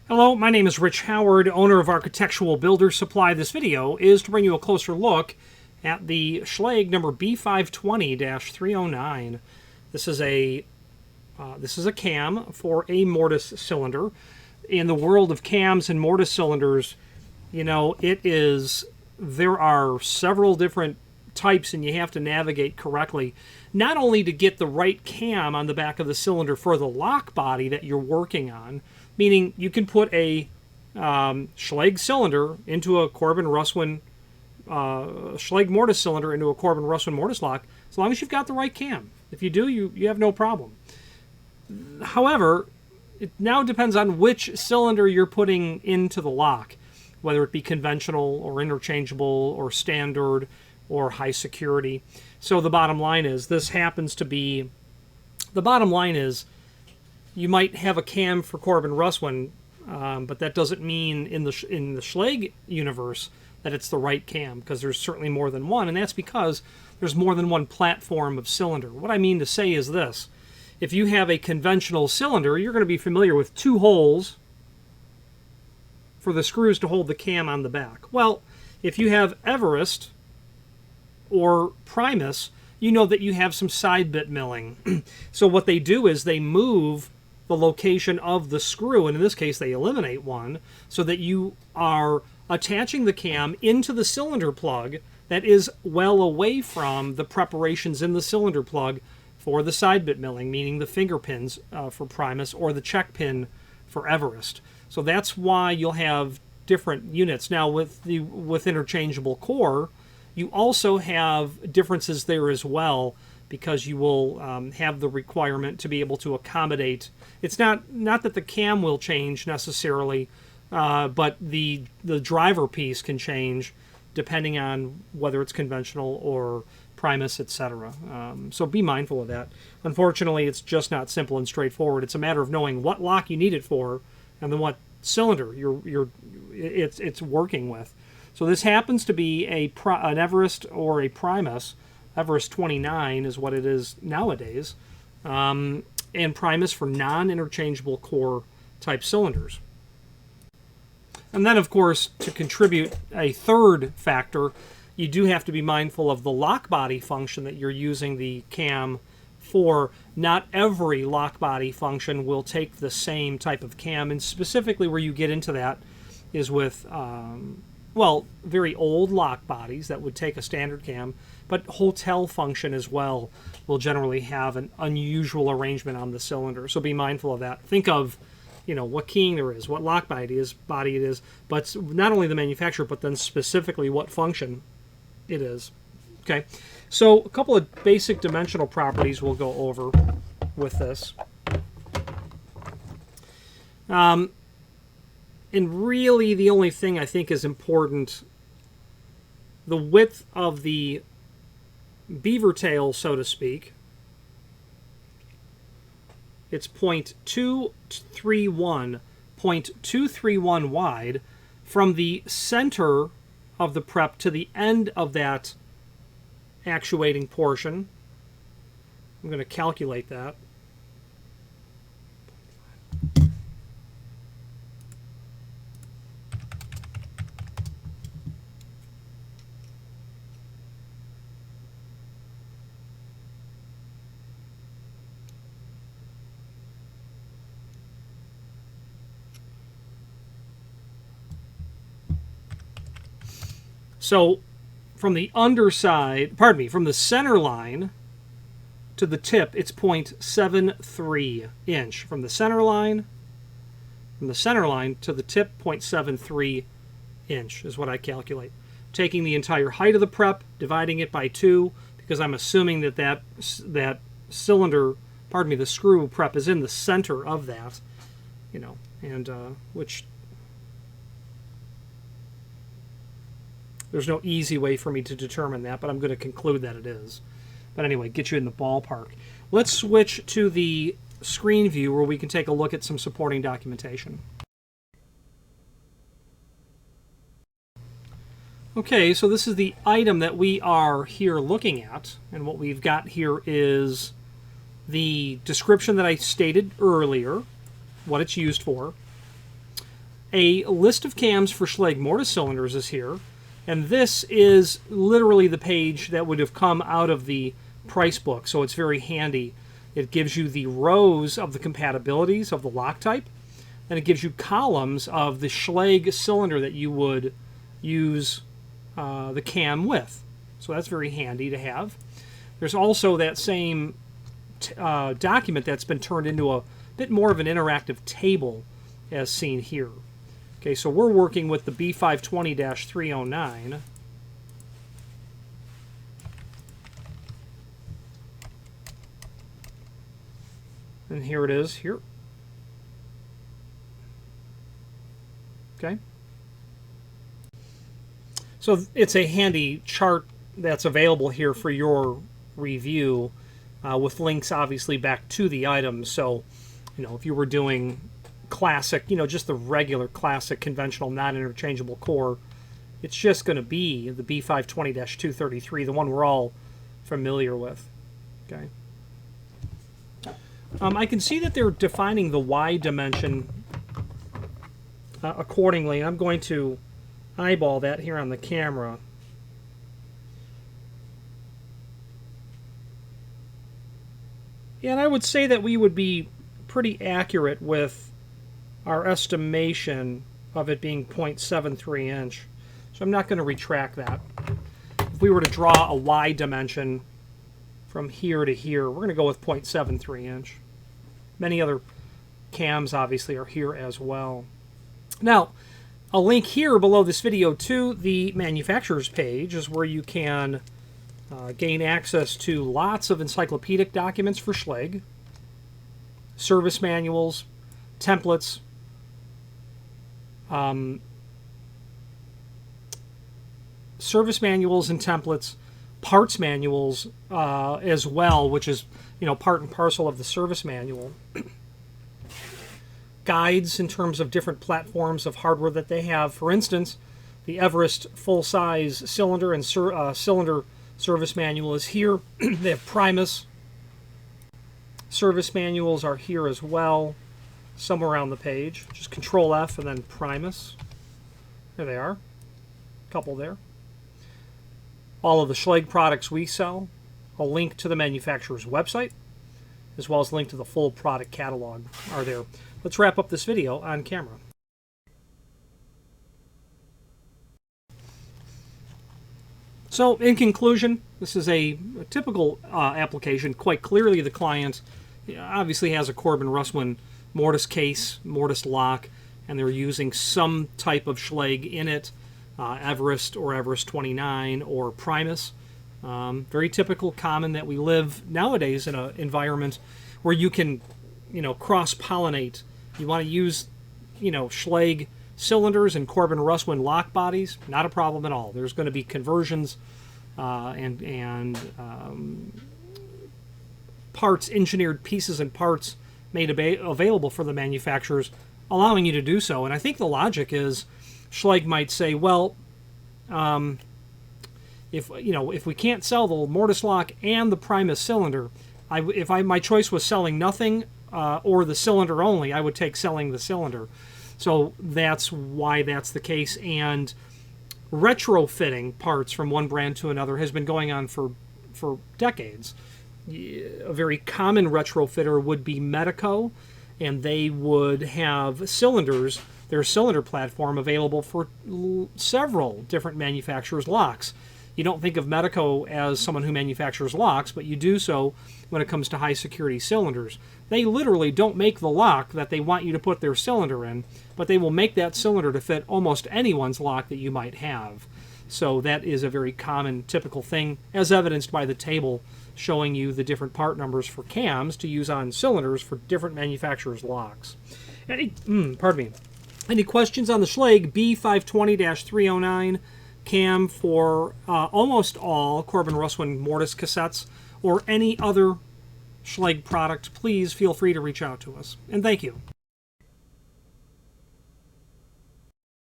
Hello, my name is Rich Howard, owner of Architectural Builder Supply. This video is to bring you a closer look at the Schlage number B520-309. This is a cam for a mortise cylinder. In the world of cams and mortise cylinders, you know, there are several different types and you have to navigate correctly, not only to get the right cam on the back of the cylinder for the lock body that you're working on, meaning you can put a Schlage cylinder into a Corbin Russwin Schlage mortise cylinder into a Corbin Russwin mortise lock, as long as you've got the right cam. If you do, you have no problem. However, it now depends on which cylinder you're putting into the lock, whether it be conventional or interchangeable or standard or high security. So the bottom line is, you might have a cam for Corbin Russwin, but that doesn't mean in the Schlage universe that it's the right cam, because there's certainly more than one, and that's because there's more than one platform of cylinder. What I mean to say is this: if you have a conventional cylinder, you're going to be familiar with two holes for the screws to hold the cam on the back. Well, if you have Everest or Primus, you know that you have some side bit milling. So what they do is they move the location of the screw, and in this case they eliminate one, so that you are attaching the cam into the cylinder plug that is well away from the preparations in the cylinder plug for the side bit milling, meaning the finger pins for Primus or the check pin for Everest. So that's why you'll have different units. Now with interchangeable core, you also have differences there as well, because you will have the requirement to be able to accommodate. It's not that the cam will change necessarily, but the driver piece can change depending on whether it's conventional or Primus, etc. So be mindful of that. Unfortunately, it's just not simple and straightforward. It's a matter of knowing what lock you need it for and then what cylinder it's working with. So this happens to be an Everest or a Primus. Everest 29 is what it is nowadays, and Primus for non-interchangeable core type cylinders. And then, of course, to contribute a third factor, you do have to be mindful of the lock body function that you're using the cam for. Not every lock body function will take the same type of cam, and specifically where you get into that is with very old lock bodies that would take a standard cam, but hotel function as well will generally have an unusual arrangement on the cylinder. So be mindful of that. Think of, what keying there is, what lock body it is, but not only the manufacturer, but then specifically what function it is. Okay, so a couple of basic dimensional properties we'll go over with this. And really the only thing I think is important, the width of the beaver tail, so to speak. It's 0.231 wide from the center of the prep to the end of that actuating portion. I'm going to calculate that. So from the underside, from the center line to the tip, it's 0.73 inch. From the center line to the tip, 0.73 inch is what I calculate. Taking the entire height of the prep, dividing it by 2, because I'm assuming that cylinder, the screw prep is in the center of that, which there's no easy way for me to determine that, but I'm going to conclude that it is. But anyway, get you in the ballpark. Let's switch to the screen view where we can take a look at some supporting documentation. Okay, so this is the item that we are here looking at, and what we've got here is the description that I stated earlier, what it's used for. A list of cams for Schlage mortise cylinders is here, and this is literally the page that would have come out of the price book, so it's very handy. It gives you the rows of the compatibilities of the lock type, and it gives you columns of the Schlage cylinder that you would use the cam with. So that's very handy to have. There's also that same document that's been turned into a bit more of an interactive table as seen here. Okay, so we're working with the B520-309. And here it is here. Okay. So it's a handy chart that's available here for your review with links obviously back to the items. So, if you were doing classic, just the regular classic conventional non-interchangeable core, it's just going to be the B520-233, the one we're all familiar with. Okay. I can see that they're defining the Y dimension accordingly. I'm going to eyeball that here on the camera. And I would say that we would be pretty accurate with our estimation of it being 0.73 inch. So I'm not going to retract that. If we were to draw a Y dimension from here to here, we're going to go with 0.73 inch. Many other cams obviously are here as well. Now, a link here below this video to the manufacturer's page is where you can gain access to lots of encyclopedic documents for Schlage, service manuals, templates, service manuals and templates, parts manuals as well, which is part and parcel of the service manual. Guides in terms of different platforms of hardware that they have. For instance, the Everest full-size cylinder and cylinder service manual is here. They have Primus. Service manuals are here as well, somewhere around the page. Just Control F and then Primus. There they are. A couple there. All of the Schlage products we sell. A link to the manufacturer's website, as well as a link to the full product catalog are there. Let's wrap up this video on camera. So, in conclusion, this is a typical application. Quite clearly, the client obviously has a Corbin Russwin mortise case, mortise lock, and they're using some type of Schlage in it, Everest or Everest 29 or Primus. Very typical, common that we live nowadays in an environment where you can, cross-pollinate. You want to use, Schlage cylinders and Corbin Russwin lock bodies, not a problem at all. There's going to be conversions and parts, engineered pieces and parts made available for the manufacturers, allowing you to do so. And I think the logic is Schlage might say, well, if we can't sell the mortise lock and the Primus cylinder, if my choice was selling nothing or the cylinder only, I would take selling the cylinder. So that's why that's the case. And retrofitting parts from one brand to another has been going on for decades. A very common retrofitter would be Medico, and they would have cylinders, their cylinder platform, available for several different manufacturers' locks. You don't think of Medico as someone who manufactures locks, but you do so when it comes to high security cylinders. They literally don't make the lock that they want you to put their cylinder in, but they will make that cylinder to fit almost anyone's lock that you might have. So that is a very common, typical thing, as evidenced by the table showing you the different part numbers for cams to use on cylinders for different manufacturers' locks. Any questions on the Schlage B520-309 cam for almost all Corbin Russwin mortise cassettes or any other Schlage product, please feel free to reach out to us. And thank you.